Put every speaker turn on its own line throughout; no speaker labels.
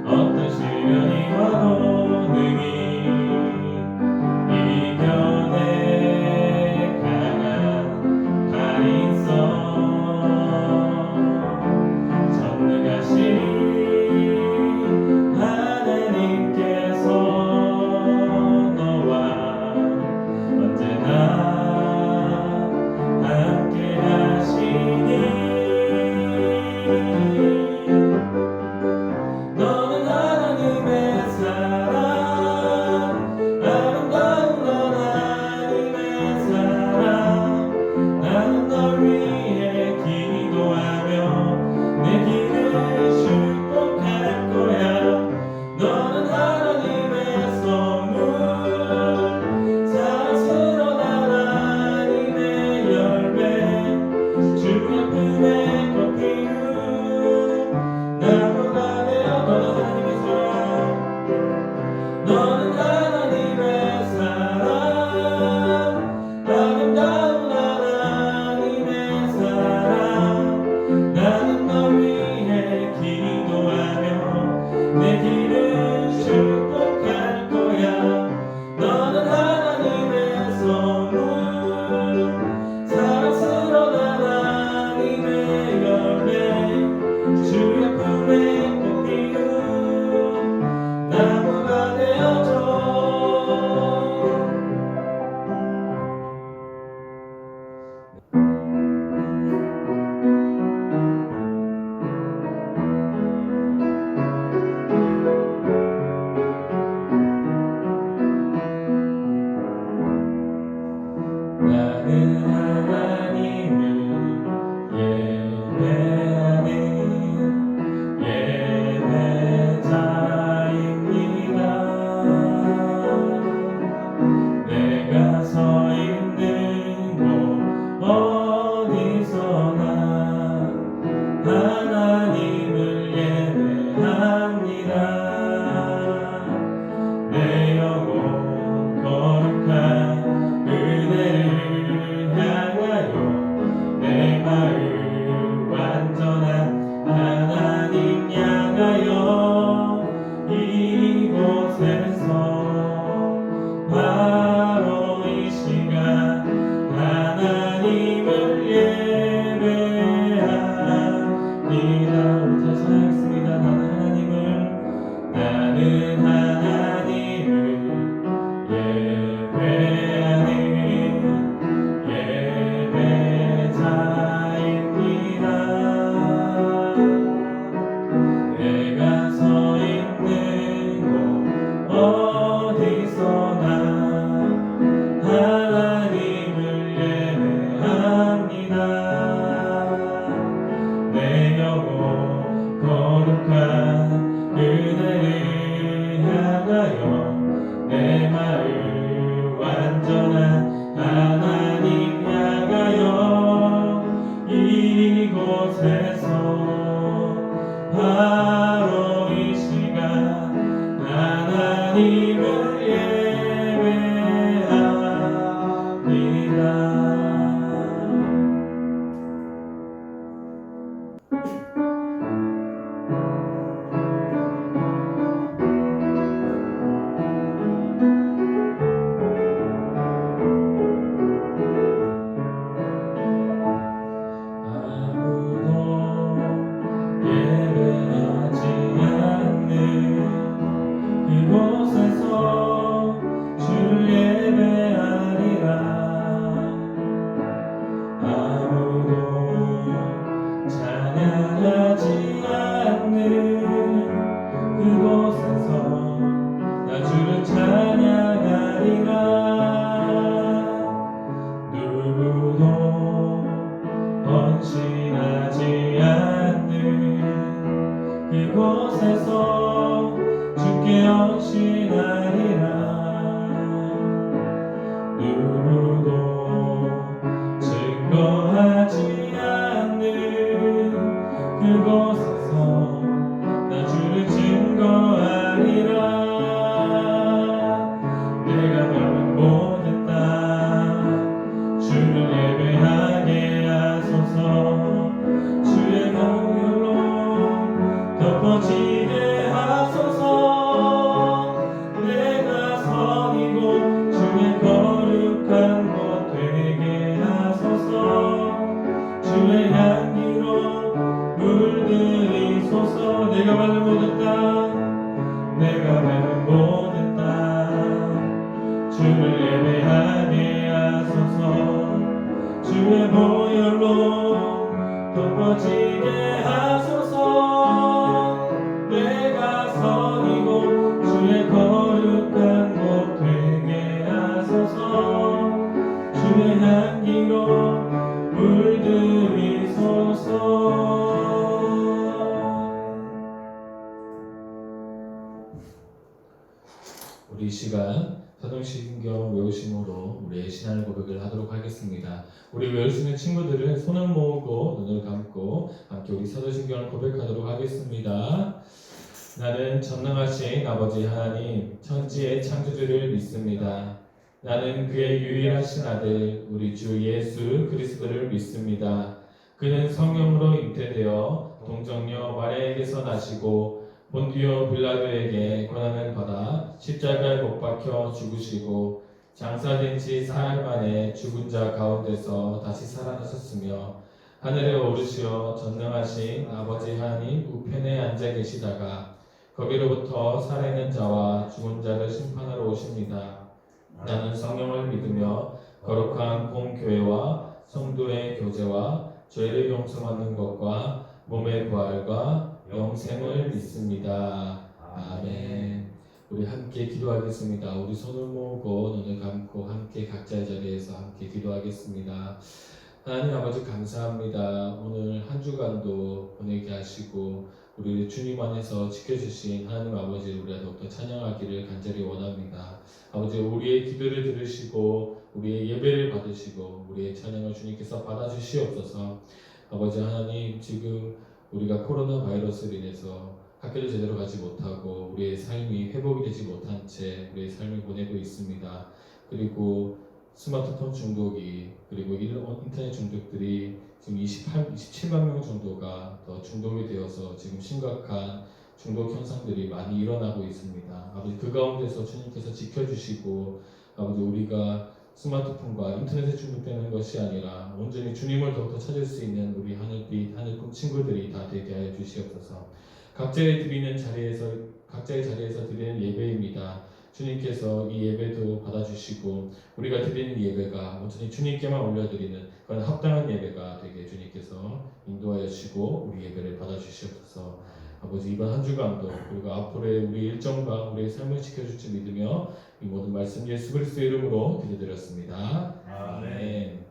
어떤 시련이 와도 능히 이겨내 강한 팔이 있어. 전능하신 하나님께서 너와 언제나 함께 하시니 너는 하나님의 사랑, 아름다운 하나님의 사랑. 나는 널 위해 기도하며 내 길을 축복할 거야. 너는 하나님의 선물, 사랑스러운 하나님의 열매, 주의 품에 꽃피운 나무가 되어. 너는 하나님의 사랑, 아름다운 하나님의 사랑. 나는 널 위해 기도하며 내 길을 축복할 거야. 너는 하나님의 선물, 사랑스러운 하나님의 열매, 주의 품에 꽃피운 나무가 되어줘. 나는 하나님을 예배하는 예배자입니다. 내가 서 있는 곳 어디서나 하나님을 예배합니다. 내 영혼 거룩한 은혜를 향하여 내 마음 완전한 하나님 향하여 이곳에서 바로 이 시간 하나님을 예배합니다. 우리 다시 하겠습니다. 나는 하나님을 예배하는 예배자입니다. 내가 서 있는 곳 어디서나 하나님을 예배합니다. 내 영혼 거룩한 은혜를 향하여 내 마음 완전한 하나님 향하여 이곳에서 바로 이 시간 하나님을 예배합니다. 그곳에서 주를 예배하리라. 아무도 찬양하지 않는 그곳에서 나 주를 찬양하리라. 누구도 헌신하지 않는 그곳에서 주께 헌신하리라. 누구도 증거하지 않는 그곳에서 나 주를 증거하리라. 내가 너를 못했다. 주를 예배하게 하소서. 주의 명령로 하소서. 내가 밟는 모든 땅, 내가 밟는 모든 땅, 주를 예배하게 하소서. 주의 보혈로 덮어지게 하소서. 내가 선이고 주의 거룩한 곳 되게 하소서. 주의 향기로 물들이소서. 우리 이 시간 사도신경 외우심으로 우리의 신앙 고백을 하도록 하겠습니다. 우리 외울 수 있는 친구들은 손을 모으고 눈을 감고 함께 우리 사도신경을 고백하도록 하겠습니다. 나는 전능하신 아버지 하나님 천지의 창조주를 믿습니다. 나는 그의 유일하신 아들 우리 주 예수 그리스도를 믿습니다. 그는 성령으로 잉태되어 동정녀 마리아에게서 나시고 본디오 빌라도에게 고난을 받아 십자가에 못 박혀 죽으시고 장사된 지 사흘 만에 죽은 자 가운데서 다시 살아나셨으며 하늘에 오르시어 전능하신 아버지 하나님 우편에 앉아 계시다가 거기로부터 살아있는 자와 죽은 자를 심판하러 오십니다. 나는 성령을 믿으며 거룩한 공교회와 성도의 교제와 죄를 용서받는 것과 몸의 부활과 영생을 믿습니다. 아멘. 우리 함께 기도하겠습니다. 우리 손을 모으고 눈을 감고 함께 각자의 자리에서 함께 기도하겠습니다. 하나님 아버지 감사합니다. 오늘 한 주간도 보내게 하시고 우리 주님 안에서 지켜주신 하나님 아버지 우리가 더욱더 찬양하기를 간절히 원합니다. 아버지 우리의 기도를 들으시고 우리의 예배를 받으시고 우리의 찬양을 주님께서 받아주시옵소서. 아버지 하나님 지금 우리가 코로나 바이러스로 인해서 학교를 제대로 가지 못하고 우리의 삶이 회복이 되지 못한 채 우리의 삶을 보내고 있습니다. 그리고 스마트폰 중독이 그리고 인터넷 중독들이 지금 27만 명 정도가 더 중독이 되어서 지금 심각한 중독 현상들이 많이 일어나고 있습니다. 아버지 그 가운데서 주님께서 지켜주시고 아버지 우리가 스마트폰과 인터넷에 중독되는 것이 아니라 온전히 주님을 더욱더 찾을 수 있는 우리 하늘빛 하늘꿈 친구들이 다 되게 하여 주시옵소서. 각자의 자리에서 드리는 예배입니다. 주님께서 이 예배도 받아주시고 우리가 드리는 예배가 온전히 주님께만 올려드리는 그런 합당한 예배가 되게 주님께서 인도하여 주시고 우리 예배를 받아주시옵소서. 아버지 이번 한 주간도 그리고 앞으로의 우리 일정과 우리의 삶을 지켜줄지 믿으며 이 모든 말씀 예수 그리스도의 이름으로 기도드렸습니다. 아멘.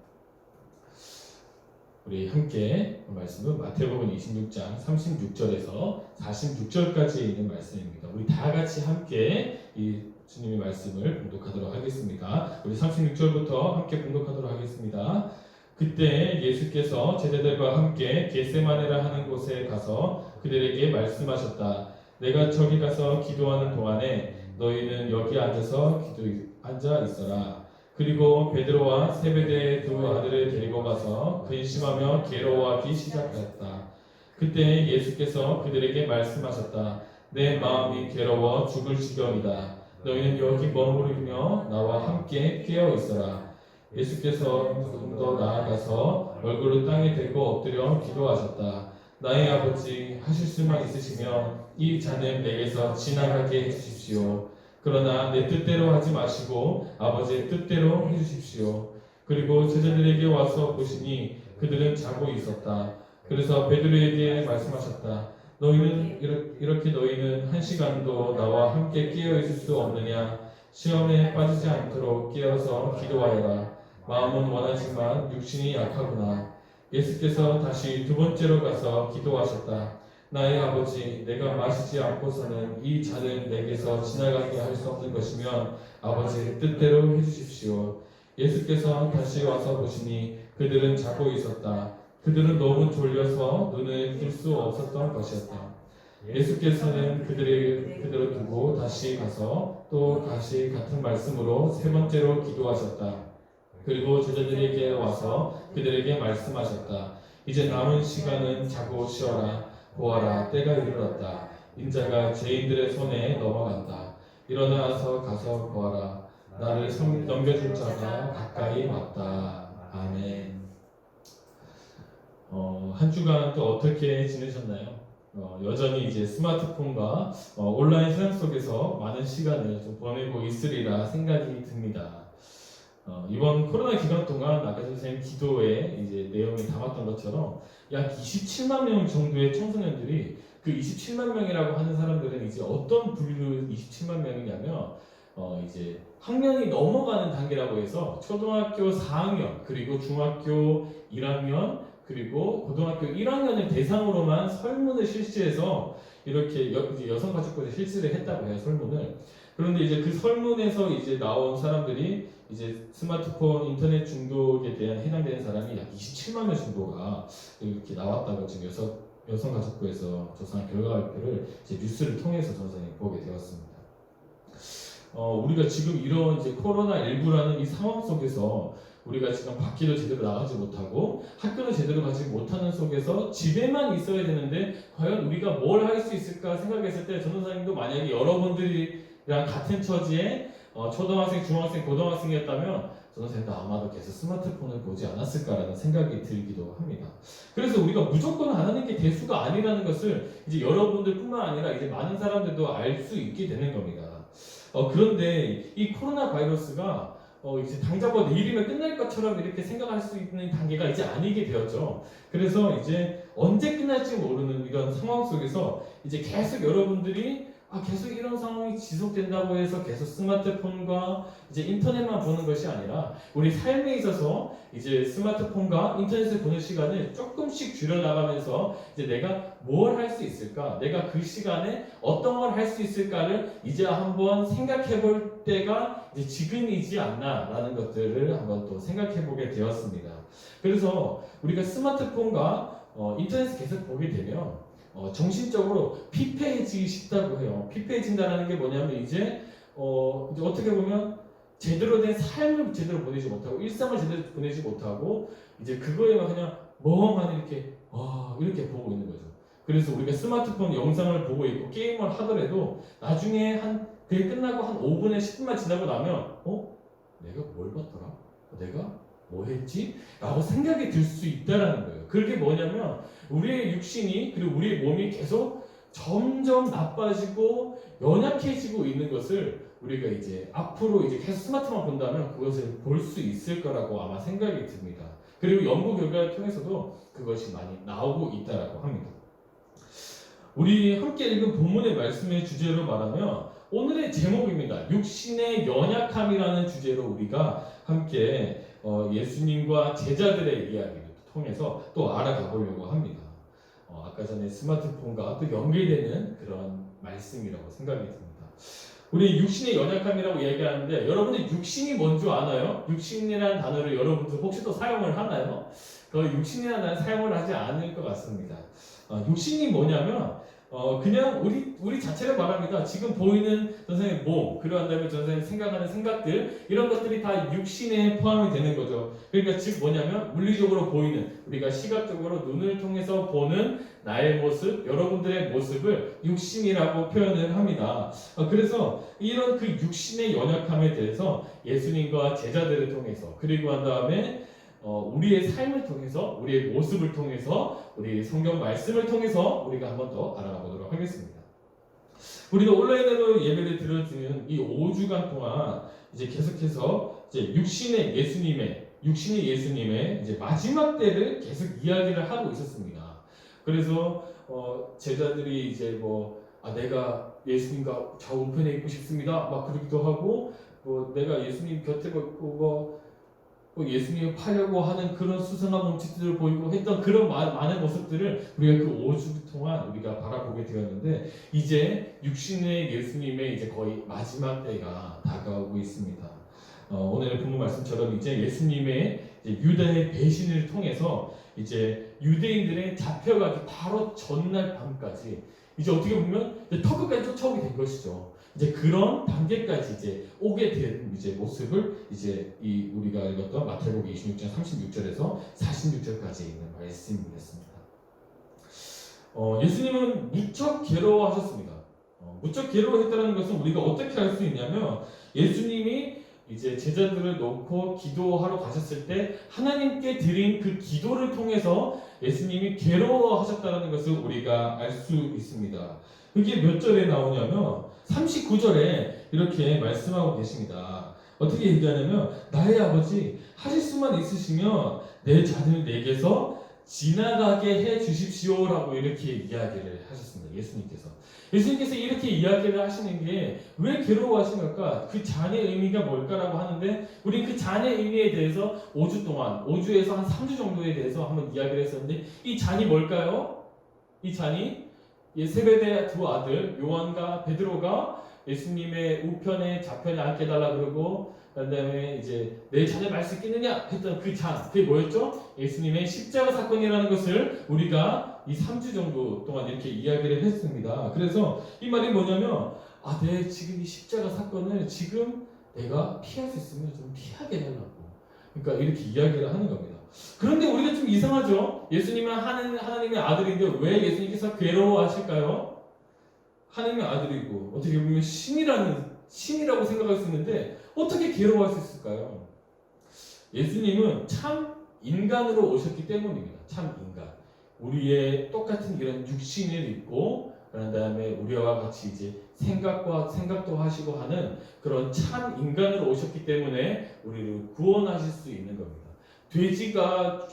우리 함께 말씀은 마태복음 26장 36절에서 46절까지 있는 말씀입니다. 우리 다 같이 함께 이 주님의 말씀을 봉독하도록 하겠습니다. 우리 36절부터 함께 봉독하도록 하겠습니다. 그때 예수께서 제자들과 함께 겟세마네라 하는 곳에 가서 그들에게 말씀하셨다. 내가 저기 가서 기도하는 동안에 너희는 여기 앉아 있어라. 그리고 베드로와 세베대의 두 아들을 데리고 가서 근심하며 괴로워하기 시작하였다. 그때 예수께서 그들에게 말씀하셨다. 내 마음이 괴로워 죽을 지경이다. 너희는 여기 머무르며 나와 함께 깨어 있어라. 예수께서 조금 더 나아가서 얼굴을 땅에 대고 엎드려 기도하셨다. 나의 아버지 하실 수만 있으시면 이 잔을 내게서 지나가게 해주십시오. 그러나 내 뜻대로 하지 마시고 아버지의 뜻대로 해주십시오. 그리고 제자들에게 와서 보시니 그들은 자고 있었다. 그래서 베드로에게 말씀하셨다. 너희는 한 시간도 나와 함께 깨어 있을 수 없느냐? 시험에 빠지지 않도록 깨어서 기도하여라. 마음은 원하지만 육신이 약하구나. 예수께서 다시 두 번째로 가서 기도하셨다. 나의 아버지, 내가 마시지 않고서는 이 잔을 내게서 지나가게 할 수 없는 것이면 아버지의 뜻대로 해주십시오. 예수께서 다시 와서 보시니 그들은 자고 있었다. 그들은 너무 졸려서 눈을 뜰 수 없었던 것이었다. 예수께서는 그들을 두고 다시 가서 또 다시 같은 말씀으로 세 번째로 기도하셨다. 그리고 제자들에게 와서 그들에게 말씀하셨다. 이제 남은 시간은 자고 쉬어라. 보아라, 때가 이르렀다. 인자가 죄인들의 손에 넘어간다. 일어나서 가서 보아라. 나를 넘겨줄 자가 가까이 왔다. 아멘. 한 주간 또 어떻게 지내셨나요? 여전히 이제 스마트폰과 온라인 세상 속에서 많은 시간을 좀 보내고 있으리라 생각이 듭니다. 이번 코로나 기간 동안 아까 선생님 기도에 이제 내용이 담았던 것처럼 약 27만 명 정도의 청소년들이 그 27만 명이라고 하는 사람들은 이제 어떤 분류 27만 명이냐면 이제 학년이 넘어가는 단계라고 해서 초등학교 4학년 그리고 중학교 1학년 그리고 고등학교 1학년을 대상으로만 설문을 실시해서 이렇게 이제 여성가족부에 실시를 했다고 해요, 설문을. 그런데 이제 그 설문에서 이제 나온 사람들이 이제 스마트폰 인터넷 중독에 대한 해당되는 사람이 약 27만 명 정도가 이렇게 나왔다고 지금 여성가족부에서 조사한 결과 발표를 이제 뉴스를 통해서 전선이 보게 되었습니다. 우리가 지금 이런 이제 코로나19라는 이 상황 속에서 우리가 지금 밖에도 제대로 나가지 못하고 학교도 제대로 가지 못하는 속에서 집에만 있어야 되는데 과연 우리가 뭘 할 수 있을까 생각했을 때 전도사님도 만약에 여러분들이랑 같은 처지에 초등학생, 중학생, 고등학생이었다면 전도사님도 아마도 계속 스마트폰을 보지 않았을까라는 생각이 들기도 합니다. 그래서 우리가 무조건 안 하는 게 대수가 아니라는 것을 이제 여러분들뿐만 아니라 이제 많은 사람들도 알 수 있게 되는 겁니다. 그런데 이 코로나 바이러스가 이제 당장 뭐 내일이면 끝날 것처럼 이렇게 생각할 수 있는 단계가 이제 아니게 되었죠. 그래서 이제 언제 끝날지 모르는 이런 상황 속에서 이제 계속 여러분들이 계속 이런 상황이 지속된다고 해서 계속 스마트폰과 이제 인터넷만 보는 것이 아니라 우리 삶에 있어서 이제 스마트폰과 인터넷을 보는 시간을 조금씩 줄여나가면서 이제 내가 뭘 할 수 있을까? 내가 그 시간에 어떤 걸 할 수 있을까를 이제 한번 생각해 볼 때가 이제 지금이지 않나라는 것들을 한번 또 생각해 보게 되었습니다. 그래서 우리가 스마트폰과 인터넷을 계속 보게 되면 정신적으로 피폐해지기 쉽다고 해요. 피폐해진다는 게 뭐냐면 이제 어떻게 보면 제대로 된 삶을 제대로 보내지 못하고 일상을 제대로 보내지 못하고 이제 그거에만 그냥 멍하니 이렇게 보고 있는 거죠. 그래서 우리가 스마트폰 영상을 보고 있고 게임을 하더라도 나중에 그게 끝나고 한 5분에 10분만 지나고 나면 내가 뭘 봤더라? 내가 뭐 했지? 라고 생각이 들 수 있다라는 거예요. 그게 뭐냐면 우리의 육신이 그리고 우리의 몸이 계속 점점 나빠지고 연약해지고 있는 것을 우리가 이제 앞으로 이제 계속 스마트만 본다면 그것을 볼 수 있을 거라고 아마 생각이 듭니다. 그리고 연구 결과를 통해서도 그것이 많이 나오고 있다라고 합니다. 우리 함께 읽은 본문의 말씀의 주제로 말하면 오늘의 제목입니다. 육신의 연약함이라는 주제로 우리가 함께 예수님과 제자들의 이야기를 통해서 또 알아가 보려고 합니다. 아까 전에 스마트폰과 또 연결되는 그런 말씀이라고 생각이 듭니다. 우리 육신의 연약함이라고 얘기하는데 여러분들 육신이 뭔지 아나요? 육신이라는 단어를 여러분들 혹시 또 사용을 하나요? 그 육신이라는 단어 사용을 하지 않을 것 같습니다. 육신이 뭐냐면 그냥 우리 자체를 말합니다. 지금 보이는 선생님 몸, 그러한 다음에 선생님 생각하는 생각들 이런 것들이 다 육신에 포함이 되는 거죠. 그러니까 즉 뭐냐면 물리적으로 보이는 우리가 시각적으로 눈을 통해서 보는 나의 모습, 여러분들의 모습을 육신이라고 표현을 합니다. 그래서 이런 그 육신의 연약함에 대해서 예수님과 제자들을 통해서 그리고 한 다음에 우리의 삶을 통해서 우리의 모습을 통해서 우리 성경 말씀을 통해서 우리가 한번 더 알아가 보도록 하겠습니다. 우리도 온라인으로 예배를 드려지는 이 5주간 동안 이제 계속해서 이제 육신의 예수님의 이제 마지막 때를 계속 이야기를 하고 있었습니다. 그래서 제자들이 이제 내가 예수님과 좌우편에 있고 싶습니다. 막 그러기도 하고 내가 예수님 곁에 있고 예수님을 파려고 하는 그런 수상한 몸짓들을 보이고 했던 그런 많은 모습들을 우리가 그 5주 동안 우리가 바라보게 되었는데 이제 육신의 예수님의 이제 거의 마지막 때가 다가오고 있습니다. 오늘 본문 말씀처럼 이제 예수님의 이제 유다의 배신을 통해서 이제 유대인들의 잡혀가기 바로 전날 밤까지 이제 어떻게 보면 턱끝까지 쫓아오게 된 것이죠. 이제 그런 단계까지 이제 오게 된 이제 모습을 이제 우리가 읽었던 마태복음 26장 36절에서 46절까지 있는 말씀이었습니다. 예수님은 무척 괴로워하셨습니다. 무척 괴로워했다는 것은 우리가 어떻게 알 수 있냐면 예수님이 이제 제자들을 놓고 기도하러 가셨을 때 하나님께 드린 그 기도를 통해서 예수님이 괴로워하셨다는 것을 우리가 알 수 있습니다. 그게 몇 절에 나오냐면 39절에 이렇게 말씀하고 계십니다. 어떻게 얘기하냐면 나의 아버지 하실 수만 있으시면 내 자녀를 내게서 지나가게 해 주십시오라고 이렇게 이야기를 하셨습니다. 예수님께서 이렇게 이야기를 하시는 게 왜 괴로워하신 걸까? 그 잔의 의미가 뭘까라고 하는데 우리는 그 잔의 의미에 대해서 5주 동안 5주에서 한 3주 정도에 대해서 한번 이야기를 했었는데 이 잔이 뭘까요? 이 잔이 세베대 두 아들 요한과 베드로가 예수님의 우편에 좌편에 앉게 해달라 그러고 그다음에 이제 내 잔을 마실 수 있겠느냐 했던 그 잔, 그게 뭐였죠? 예수님의 십자가 사건이라는 것을 우리가 이 3주 정도 동안 이렇게 이야기를 했습니다. 그래서 이 말이 뭐냐면 내 지금 이 십자가 사건을 지금 내가 피할 수 있으면 좀 피하게 해달라고, 그러니까 이렇게 이야기를 하는 겁니다. 그런데 우리가 좀 이상하죠? 예수님은 하나님의 아들인데 왜 예수님께서 괴로워하실까요? 하나님의 아들이고 어떻게 보면 신이라고 생각할 수 있는데 어떻게 괴로워할 수 있을까요? 예수님은 참 인간으로 오셨기 때문입니다. 참 인간. 우리의 똑같은 이런 육신을 입고 그런 다음에 우리와 같이 이제 생각도 하시고 하는 그런 참 인간으로 오셨기 때문에 우리를 구원하실 수 있는 겁니다.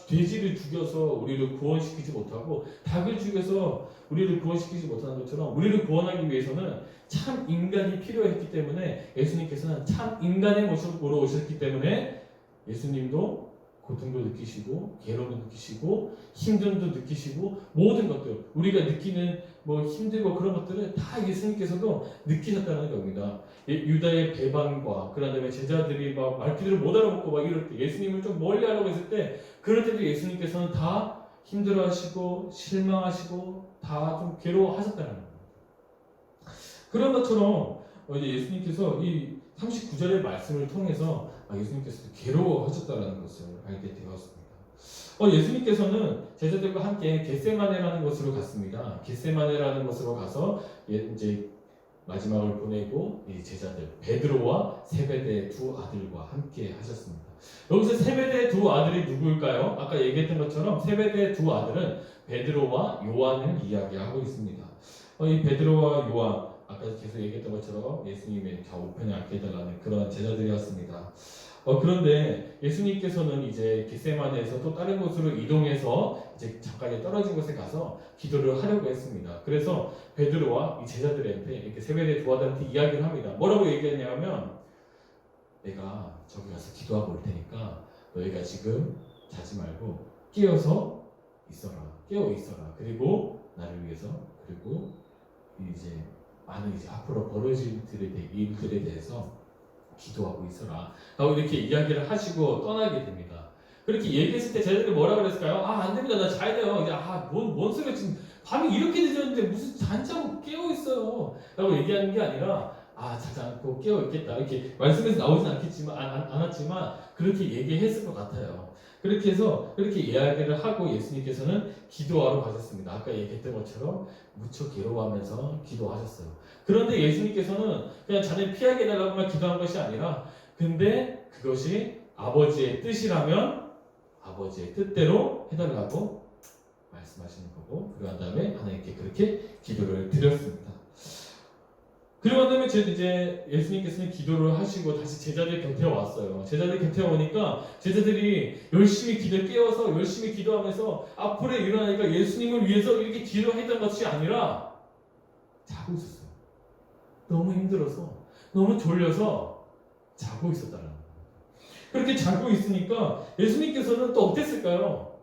돼지를 죽여서 우리를 구원시키지 못하고 닭을 죽여서 우리를 구원시키지 못하는 것처럼 우리를 구원하기 위해서는 참 인간이 필요했기 때문에 예수님께서는 참 인간의 모습으로 오셨기 때문에 예수님도 고통도 느끼시고 괴로움도 느끼시고 힘듦도 느끼시고 모든 것들 우리가 느끼는 힘들고 그런 것들을 다 예수님께서도 느끼셨다는 겁니다. 유다의 배반과 그런 다음에 제자들이 막 말귀를 못 알아먹고 막 이럴 때 예수님을 좀 멀리 하려고 했을 때 그럴 때도 예수님께서는 다 힘들어하시고 실망하시고 다 좀 괴로워하셨다는 겁니다. 그런 것처럼 이제 예수님께서 이 39절의 말씀을 통해서 예수님께서 괴로워하셨다는 것을 알게 되었습니다. 예수님께서는 제자들과 함께 겟세마네라는 곳으로 갔습니다. 겟세마네라는 곳으로 가서 이제 마지막을 보내고 이 제자들 베드로와 세베대 두 아들과 함께 하셨습니다. 여기서 세베대 두 아들이 누구일까요? 아까 얘기했던 것처럼 세베대 두 아들은 베드로와 요한을 이야기하고 있습니다. 이 베드로와 요한 아까 계속 얘기했던 것처럼 예수님의 좌우편에 앉게 해달라는 그런 제자들이었습니다. 그런데 예수님께서는 이제 겟세마네에서 또 다른 곳으로 이동해서 이제 잠깐 떨어진 곳에 가서 기도를 하려고 했습니다. 그래서 베드로와 이 제자들한테 이렇게 세베대 두 아들한테 이야기를 합니다. 뭐라고 얘기했냐면 내가 저기 가서 기도하고 올 테니까 너희가 지금 자지 말고 깨어 있어라. 그리고 나를 위해서 그리고 이제 많은 이제 앞으로 벌어질 일들에 대해서 기도하고 있어라 라고 이렇게 이야기를 하시고 떠나게 됩니다. 그렇게 얘기했을 때 제자들이 뭐라 그랬을까요? 안 됩니다. 나 자야 돼요. 이제 뭔 소리야. 지금 밤이 이렇게 늦었는데 무슨 잔자고 깨어 있어요 라고 얘기하는 게 아니라 자지 않고 깨어 있겠다 이렇게 말씀에서 나오진 않았지만 그렇게 얘기했을 것 같아요. 그렇게 해서 그렇게 이야기를 하고 예수님께서는 기도하러 가셨습니다. 아까 얘기했던 것처럼 무척 괴로워하면서 기도하셨어요. 그런데 예수님께서는 그냥 자네 피하게 해달라고만 기도한 것이 아니라 근데 그것이 아버지의 뜻이라면 아버지의 뜻대로 해달라고 말씀하시는 거고 그런 다음에 하나님께 그렇게 기도를 드렸습니다. 그리고 다음에 이제 예수님께서는 기도를 하시고 다시 제자들 곁에 왔어요. 제자들 곁에 오니까 제자들이 열심히 깨어서 열심히 기도하면서 앞으로 일어나니까 예수님을 위해서 이렇게 기도했던 것이 아니라 자고 있었어요. 너무 힘들어서 너무 졸려서 자고 있었다는 거예요. 그렇게 자고 있으니까 예수님께서는 또 어땠을까요?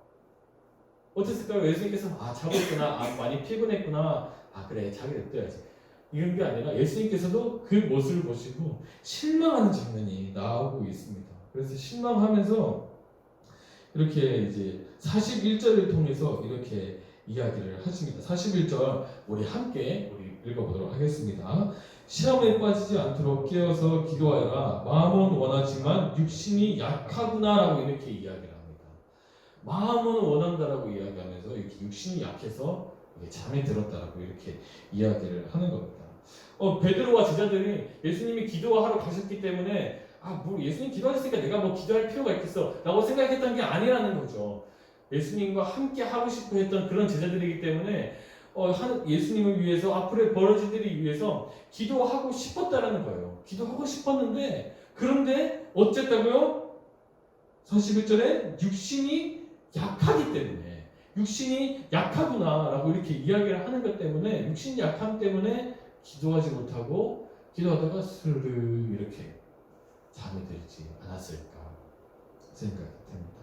예수님께서 자고 있구나. 많이 피곤했구나. 그래 자기 냅둬야지. 이런 게 아니라 예수님께서도 그 모습을 보시고 실망하는 장면이 나오고 있습니다. 그래서 실망하면서 이렇게 이제 41절을 통해서 이렇게 이야기를 하십니다. 41절 우리 함께 읽어보도록 하겠습니다. 시험에 빠지지 않도록 깨어서 기도하여라. 마음은 원하지만 육신이 약하구나라고 이렇게 이야기를 합니다. 마음은 원한다라고 이야기하면서 이렇게 육신이 약해서 잠에 들었다라고 이렇게 이야기를 하는 겁니다. 베드로와 제자들이 예수님이 기도하러 가셨기 때문에 뭐 예수님 기도하셨으니까 내가 뭐 기도할 필요가 있겠어 라고 생각했던 게 아니라는 거죠. 예수님과 함께 하고 싶어 했던 그런 제자들이기 때문에 예수님을 위해서 앞으로의 벌어질 일을 위해서 기도하고 싶었다라는 거예요. 기도하고 싶었는데 그런데 어쨌다고요? 41절에 육신이 약하기 때문에 육신이 약하구나 라고 이렇게 이야기를 하는 것 때문에 육신이 약함 때문에 기도하지 못하고 기도하다가 스르르 이렇게 잠이 들지 않았을까 생각이 듭니다.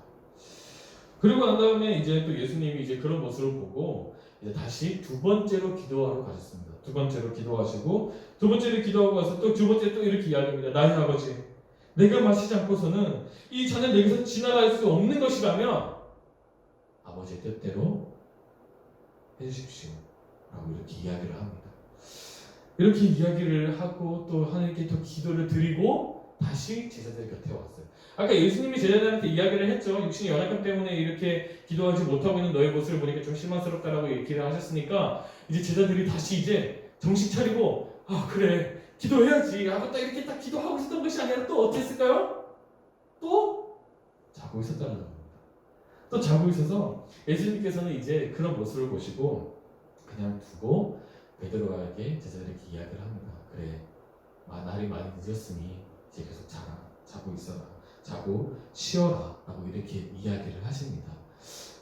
그리고 난 다음에 이제 또 예수님이 이제 그런 모습을 보고 이제 다시 두 번째로 기도하러 가셨습니다. 두 번째로 기도하시고 두 번째로 기도하고 와서 또 두 번째 또 이렇게 이야기합니다. 나의 아버지, 내가 마시지 않고서는 이 잔을 내게서 지나갈 수 없는 것이라면 아버지의 뜻대로 해주십시오 라고 이렇게 이야기를 합니다. 이렇게 이야기를 하고 또 하나님께 또 기도를 드리고 다시 제자들 곁에 왔어요. 아까 예수님이 제자들한테 이야기를 했죠. 육신의 연약함 때문에 이렇게 기도하지 못하고 있는 너의 모습을 보니까 좀 실망스럽다라고 얘기를 하셨으니까 이제 제자들이 다시 이제 정신 차리고 그래 기도해야지 하고 딱 이렇게 딱 기도하고 있었던 것이 아니라 또 어떻게 했을까요? 또 자고 있었다는 겁니다. 또 자고 있어서 예수님께서는 이제 그런 모습을 보시고 그냥 두고 베드로에게 제자들에게 이야기를 합니다. 그래, 날이 많이 늦었으니 이제 계속 자고 있어라. 자고 쉬어라. 라고 이렇게 이야기를 하십니다.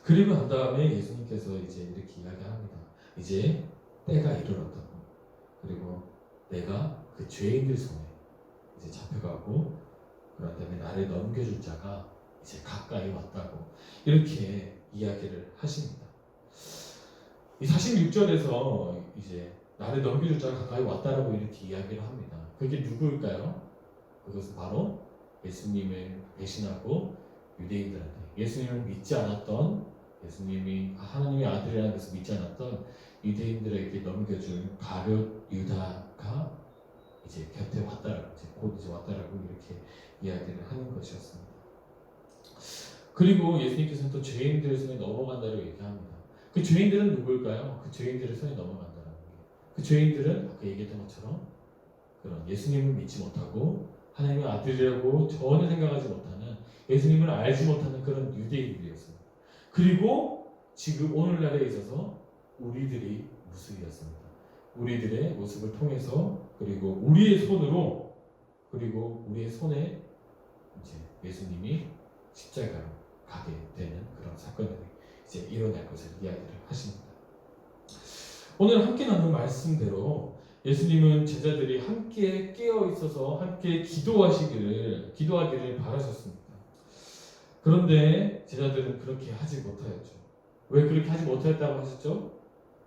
그리고 난 다음에 예수님께서 이제 이렇게 이야기합니다. 이제 때가 이르렀다고. 그리고 내가 그 죄인들 손에 이제 잡혀가고 그런 다음에 나를 넘겨줄 자가 이제 가까이 왔다고 이렇게 이야기를 하십니다. 이 46절에서 이제 나를 넘겨줄 자가 가까이 왔다라고 이렇게 이야기를 합니다. 그게 누구일까요? 그것은 바로 예수님을 배신하고 유대인들한테 예수님을 믿지 않았던 예수님이 하나님의 아들이라는 것을 믿지 않았던 유대인들에게 넘겨줄 가룟 유다가 이제 곁에 왔다라고 곧 이제 왔다라고 이렇게 이야기를 하는 것이었습니다. 그리고 예수님께서는 또 죄인들의 손에 넘어간다고 얘기합니다. 그 죄인들은 누구일까요? 그 죄인들의 손에 넘어간다는 게 그 죄인들은 아까 얘기했던 것처럼 그런 예수님을 믿지 못하고 하나님의 아들이라고 전혀 생각하지 못하는 예수님을 알지 못하는 그런 유대인들이었습니다. 그리고 지금 오늘날에 있어서 우리들이 모습이었습니다. 우리들의 모습을 통해서 그리고 우리의 손으로 그리고 우리의 손에 이제 예수님이 십자가로 가게 되는 그런 사건들이 이제 일어날 것을 이야기를 하십니다. 오늘 함께 나눈 말씀대로 예수님은 제자들이 함께 깨어 있어서 함께 기도하기를 바라셨습니다. 그런데 제자들은 그렇게 하지 못하였죠. 왜 그렇게 하지 못했다고 하셨죠?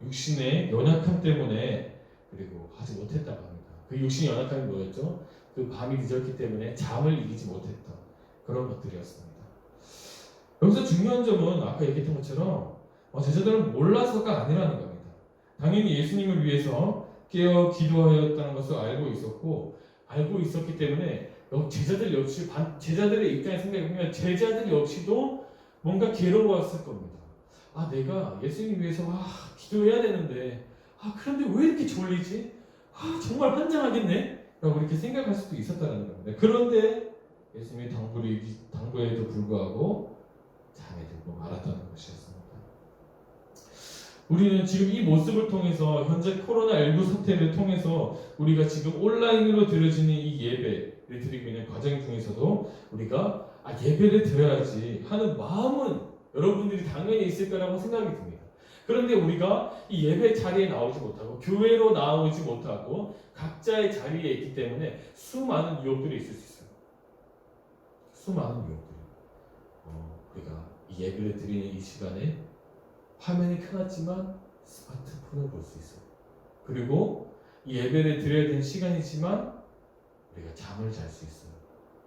육신의 연약함 때문에 그리고 하지 못했다고 합니다. 그 육신의 연약함이 뭐였죠? 그 밤이 늦었기 때문에 잠을 이기지 못했던 그런 것들이었습니다. 여기서 중요한 점은 아까 얘기했던 것처럼 제자들은 몰라서가 아니라는 겁니다. 당연히 예수님을 위해서 깨어 기도하였다는 것을 알고 있었기 때문에 제자들 역시 제자들의 입장에 생각해보면 제자들 역시도 뭔가 괴로웠을 겁니다. 내가 예수님 위해서 기도해야 되는데 그런데 왜 이렇게 졸리지? 정말 환장하겠네? 라고 이렇게 생각할 수도 있었다는 겁니다. 그런데 예수님의 당부에도 불구하고 잠에 들고 말았다는 것이었습니다. 우리는 지금 이 모습을 통해서 현재 코로나19 사태를 통해서 우리가 지금 온라인으로 드려지는 이 예배를 드리고 있는 과정 중에서도 우리가 예배를 드려야지 하는 마음은 여러분들이 당연히 있을 거라고 생각이 듭니다. 그런데 우리가 이 예배 자리에 나오지 못하고 교회로 나오지 못하고 각자의 자리에 있기 때문에 수많은 유혹들이 있을 수 있어요. 수많은 유혹들. 우리가 이 예배를 드리는 이 시간에 화면이 켜놨지만 스마트폰을 볼 수 있어요. 그리고 이 예배를 드려야 되는 시간이지만 우리가 잠을 잘 수 있어요.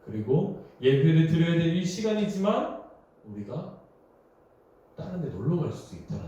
그리고 예배를 드려야 되는 이 시간이지만 우리가 다른 데 놀러 갈 수도 있다는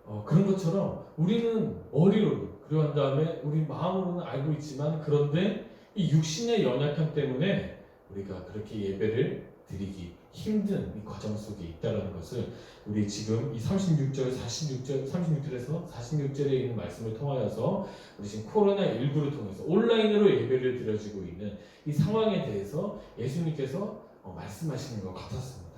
거죠. 그런 것처럼 우리는 머리로는 그리고 한 다음에 우리 마음으로는 알고 있지만 그런데 이 육신의 연약함 때문에 우리가 그렇게 예배를 드리기 힘든 이 과정 속에 있다는 것을 우리 지금 이 36절에서 46절에 있는 말씀을 통하여서 우리 지금 코로나19를 통해서 온라인으로 예배를 드려지고 있는 이 상황에 대해서 예수님께서 말씀하시는 것 같았습니다.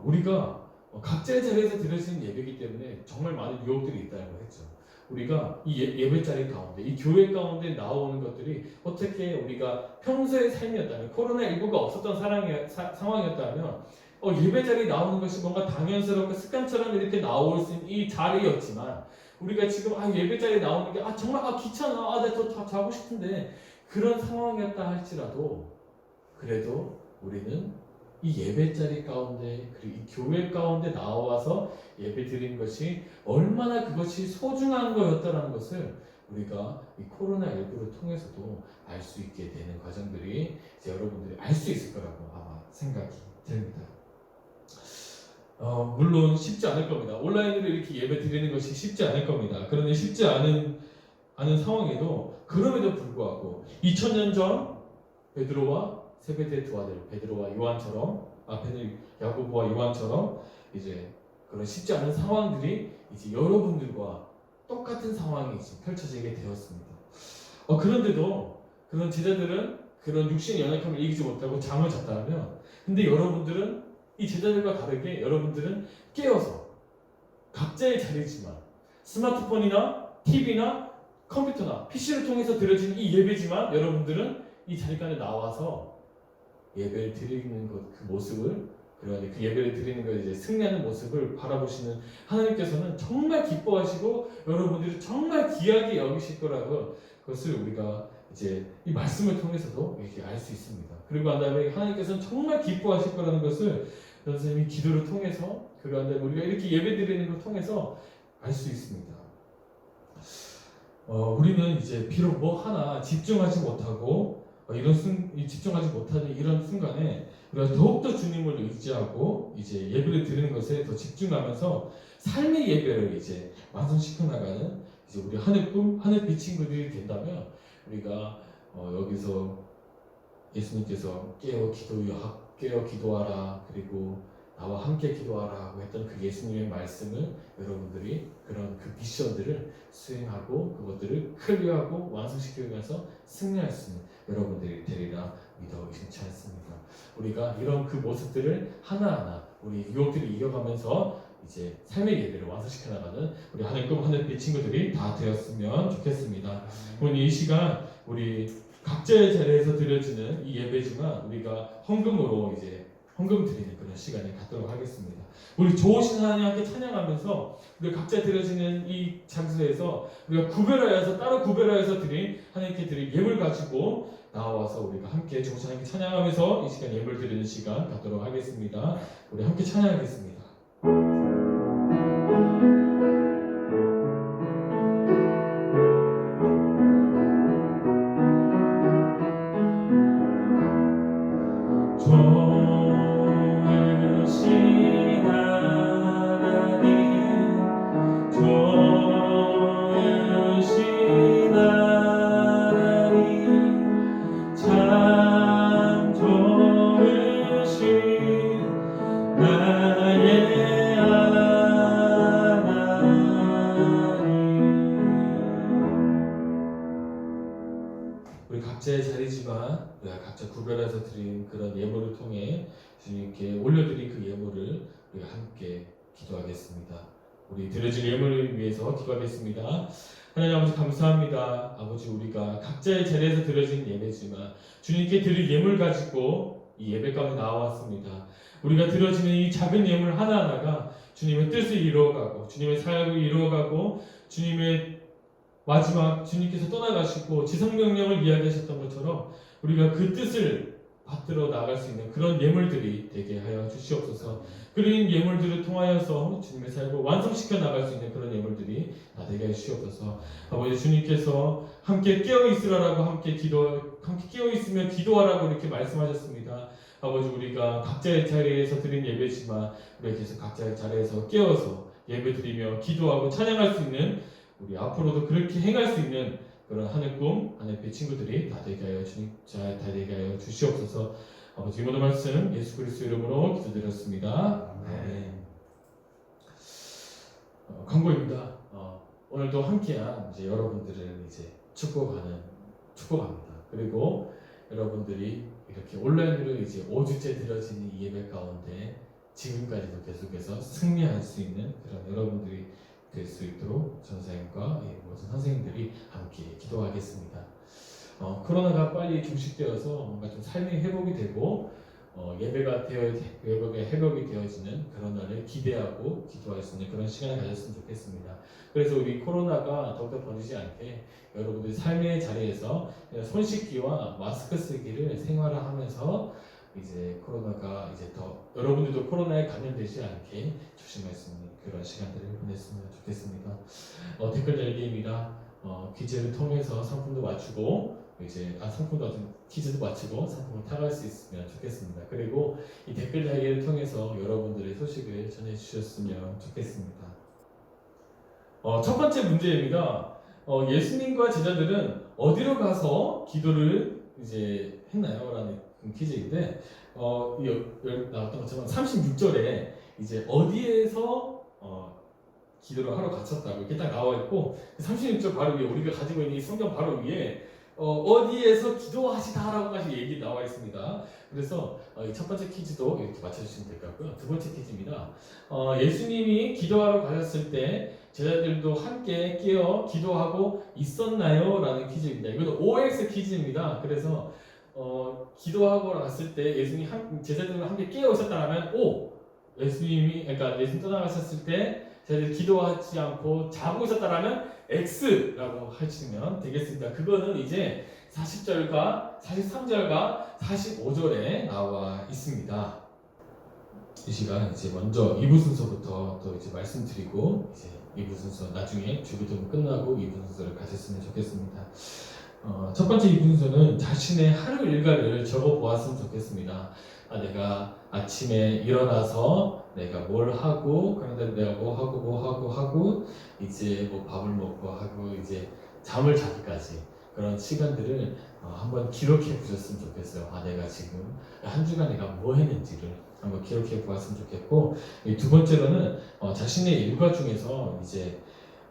우리가 각자의 자리에서 드려지는 예배이기 때문에 정말 많은 유혹들이 있다고 했죠. 우리가 이 예배 자리 가운데, 이 교회 가운데 나오는 것들이 어떻게 우리가 평소의 삶이었다면, 코로나19가 없었던 상황이었다면 예배 자리에 나오는 것이 뭔가 당연스럽고 습관처럼 이렇게 나올 수 있는 이 자리였지만, 우리가 지금 예배 자리에 나오는 게 정말 귀찮아, 내가 더 자고 싶은데, 그런 상황이었다 할지라도 그래도 우리는 이 예배 자리 가운데, 그리고 이 교회 가운데 나와서 예배 드리는 것이 얼마나 그것이 소중한 거였다는 것을 우리가 이 코로나19를 통해서도 알 수 있게 되는 과정들이 이제 여러분들이 알 수 있을 거라고 아마 생각이 듭니다. 물론 쉽지 않을 겁니다. 온라인으로 이렇게 예배 드리는 것이 쉽지 않을 겁니다. 그런데 쉽지 않은 상황에도, 그럼에도 불구하고 2000년 전 베드로와 세베대의 두 아들 베드로와 요한처럼, 야고보와 요한처럼 이제 그런 쉽지 않은 상황들이 이제 여러분들과 똑같은 상황이 지금 펼쳐지게 되었습니다. 그런데도 그런 제자들은 그런 육신의 연약함을 이기지 못하고 잠을 잤다면, 근데 여러분들은 이 제자들과 다르게 여러분들은 깨어서 각자의 자리지만, 스마트폰이나 TV나 컴퓨터나 PC를 통해서 드려지는 이 예배지만, 여러분들은 이 자리간에 나와서 예배를 드리는 그 모습을, 그리고 그 예배를 드리는 걸 이제 승리하는 모습을 바라보시는 하나님께서는 정말 기뻐하시고 여러분들이 정말 귀하게 여기실 거라고, 그것을 우리가 이제 이 말씀을 통해서도 이렇게 알 수 있습니다. 그리고 한 다음에 하나님께서는 정말 기뻐하실 거라는 것을 선생님이 기도를 통해서, 그리고 한 다음에 우리가 이렇게 예배 드리는 걸 통해서 알 수 있습니다. 우리는 이제 비록 뭐 하나 집중하지 못하고 집중하지 못하는 이런 순간에 우리가 더욱더 주님을 의지하고 이제 예배를 드리는 것에 더 집중하면서 삶의 예배를 이제 완성시켜 나가는 이제 우리 하늘빛 친구들이 된다면, 우리가 여기서 예수님께서 깨어 기도하라, 그리고 나와 함께 기도하라고 했던 그 예수님의 말씀을 여러분들이 그런 그 미션들을 수행하고 그것들을 클리어하고 완성시키면서 승리할 수 있는 여러분들이 되리라 믿어 의심치 않습니다. 우리가 이런 그 모습들을 하나하나 우리 유혹들을 이겨가면서 이제 삶의 예배를 완성시켜 나가는 우리 하늘빛 친구들이 다 되었으면 좋겠습니다. 오늘 이 시간 우리 각자의 자리에서 드려지는 이 예배지만, 우리가 헌금으로 이제 헌금 드리는 그런 시간을 갖도록 하겠습니다. 우리 좋으신 하나님 함께 찬양하면서 우리 각자 드려지는 이 장소에서 우리가 따로 구별하여서 드린 하나님께 드릴 예물 가지고 나와서 우리가 함께 좋으신 하나님께 찬양하면서 이 시간 예물 드리는 시간 갖도록 하겠습니다. 우리 함께 찬양하겠습니다. 우리 각자의 자리지만 우리가 각자 구별해서 드린 그런 예물을 통해 주님께 올려드린 그 예물을 우리가 함께 기도하겠습니다. 우리 드려진 예물을 위해서 기도하겠습니다. 하나님 아버지 감사합니다. 아버지, 우리가 각자의 자리에서 드려진 예배지만 주님께 드릴 예물 가지고 이 예배 가운데 나왔습니다. 우리가 드려지는 이 작은 예물 하나하나가 주님의 뜻을 이루어가고 주님의 사역을 이루어가고 주님의 마지막 주님께서 떠나가시고 지성명령을 이야기하셨던 것처럼 우리가 그 뜻을 받들어 나갈 수 있는 그런 예물들이 되게 하여 주시옵소서. 그런 예물들을 통하여서 주님의 사역을 완성시켜 나갈 수 있는 그런 예물들이 다 되게 하여 주시옵소서. 아버지, 주님께서 함께 깨어있으라라고 함께 깨어있으며 기도하라고 이렇게 말씀하셨습니다. 아버지, 우리가 각자의 자리에서 드린 예배지만 우리가 계속 각자의 자리에서 깨어서 예배드리며 기도하고 찬양할 수 있는, 우리 앞으로도 그렇게 행할 수 있는 그런 하늘빛 친구들이 다 되게 하여 주시옵소서. 아버지 모든 말씀 예수 그리스도 이름으로 기도드렸습니다. 네. 광고입니다. 오늘도 함께한 이제 여러분들을 이제 축복합니다. 그리고 여러분들이 이렇게 온라인으로 이제 5주째 드려지는 이 예배 가운데 지금까지도 계속해서 승리할 수 있는 그런 여러분들이 될 수 있도록 전사님과 모든 선생님들이 함께 기도하겠습니다. 코로나가 빨리 종식되어서 뭔가 좀 삶이 회복이 되고 예배가 회복이 되어지는 그런 날을 기대하고 기도할 수 있는 그런 시간을 가졌으면 좋겠습니다. 그래서 우리 코로나가 더욱더 번지지 않게 여러분들이 삶의 자리에서 손 씻기와 마스크 쓰기를 생활화하면서 이제 코로나가 이제 더 여러분들도 코로나에 감염되지 않게 조심할 수 있는 그런 시간들을 보냈으면 좋겠습니다. 댓글 달기입니다. 퀴즈를 통해서 상품도 맞추고 퀴즈도 맞추고 상품을 타갈 수 있으면 좋겠습니다. 그리고 이 댓글 달기를 통해서 여러분들의 소식을 전해주셨으면 좋겠습니다. 첫 번째 문제입니다. 예수님과 제자들은 어디로 가서 기도를 이제 했나요? 라는 퀴즈인데 나왔던 것처럼 36절에 이제 어디에서 기도를 하러 갔었다고 이렇게 딱 나와 있고 36절 바로 위에 우리가 가지고 있는 이 성경 바로 위에 어디에서 기도하시다라고 하신 얘기 나와 있습니다. 그래서 이 첫 번째 퀴즈도 이렇게 맞춰주시면 될 것 같고요. 두 번째 퀴즈입니다. 예수님이 기도하러 가셨을 때 제자들도 함께 깨어 기도하고 있었나요? 라는 퀴즈입니다. 이건 OX 퀴즈입니다. 그래서 기도하고 갔을 때 제자들과 함께 깨어 있었다면 O, 예수님 떠나가셨을 때 제자들이 기도하지 않고 자고 있었다라면 X라고 하시면 되겠습니다. 그거는 이제 40절과 43절과 45절에 나와 있습니다. 이 시간 이제 먼저 2부 순서부터 또 이제 말씀드리고 이제 2부 순서 나중에 주기도문 끝나고 2부 순서를 가졌으면 좋겠습니다. 첫 번째 2부 순서는 자신의 하루 일과를 적어 보았으면 좋겠습니다. 내가 아침에 일어나서 내가 뭘 하고 그런데 내가 뭐 하고 이제 뭐 밥을 먹고 하고 이제 잠을 자기까지 그런 시간들을 한번 기록해 보셨으면 좋겠어요. 내가 지금 한 주간 내가 뭐 했는지를 한번 기록해 보았으면 좋겠고 두 번째로는 자신의 일과 중에서 이제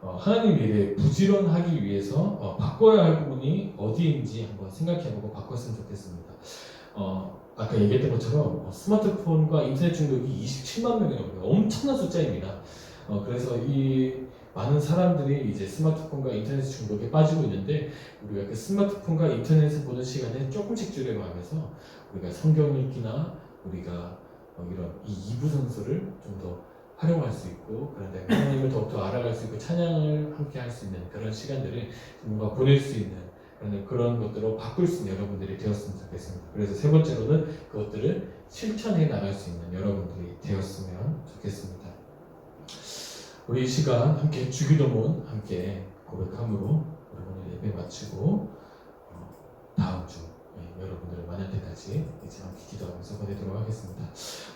하나님 일에 부지런하기 위해서 바꿔야 할 부분이 어디인지 한번 생각해보고 바꿨으면 좋겠습니다. 아까 얘기했던 것처럼 스마트폰과 인터넷 중독이 27만 명이라고 엄청난 숫자입니다. 그래서 이 많은 사람들이 이제 스마트폰과 인터넷 중독에 빠지고 있는데 우리가 그 스마트폰과 인터넷을 보는 시간을 조금씩 줄여가면서 우리가 성경 읽기나 우리가 이런 이 2부 순서를 좀 더 활용할 수 있고 그런데 하나님을 더욱더 알아갈 수 있고 찬양을 함께 할 수 있는 그런 시간들을 뭔가 보낼 수 있는 그런 것들로 바꿀 수 있는 여러분들이 되었으면 좋겠습니다. 그래서 세 번째로는 그것들을 실천해 나갈 수 있는 여러분들이 되었으면 좋겠습니다. 우리 이 시간 함께 주기도문 함께 고백함으로 오늘 예배 마치고 다음 주 여러분들을 만날 때까지 이제 함께 기도하면서 보내도록 하겠습니다.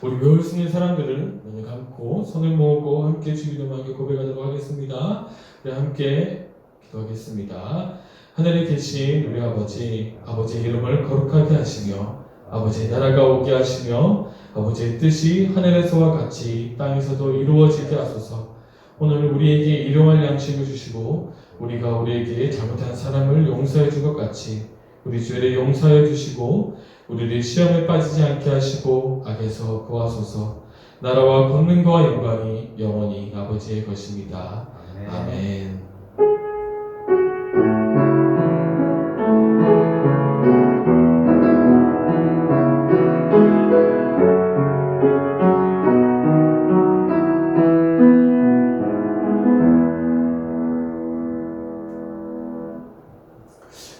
우리 외울 수 있는 사람들은 눈을 감고 손을 모으고 함께 주기도문하게 고백하도록 하겠습니다. 우리 함께 기도하겠습니다. 하늘에 계신 우리 아버지의 이름을 거룩하게 하시며 아버지의 나라가 오게 하시며 아버지의 뜻이 하늘에서와 같이 땅에서도 이루어지게 하소서. 오늘 우리에게 일용할 양식을 주시고 우리가 우리에게 잘못한 사람을 용서해 준 것 같이 우리 죄를 용서해 주시고 우리를 시험에 빠지지 않게 하시고 악에서 구하소서. 나라와 권능과 영광이 영원히 아버지의 것입니다. 아멘.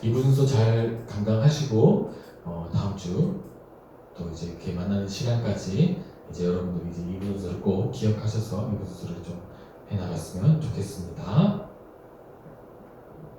이 순서 잘 감당하시고 다음 주 또 이제 이렇게 만나는 시간까지 이제 여러분들이 이제 이 순서를 꼭 기억하셔서 이 순서를 좀 해나갔으면 좋겠습니다.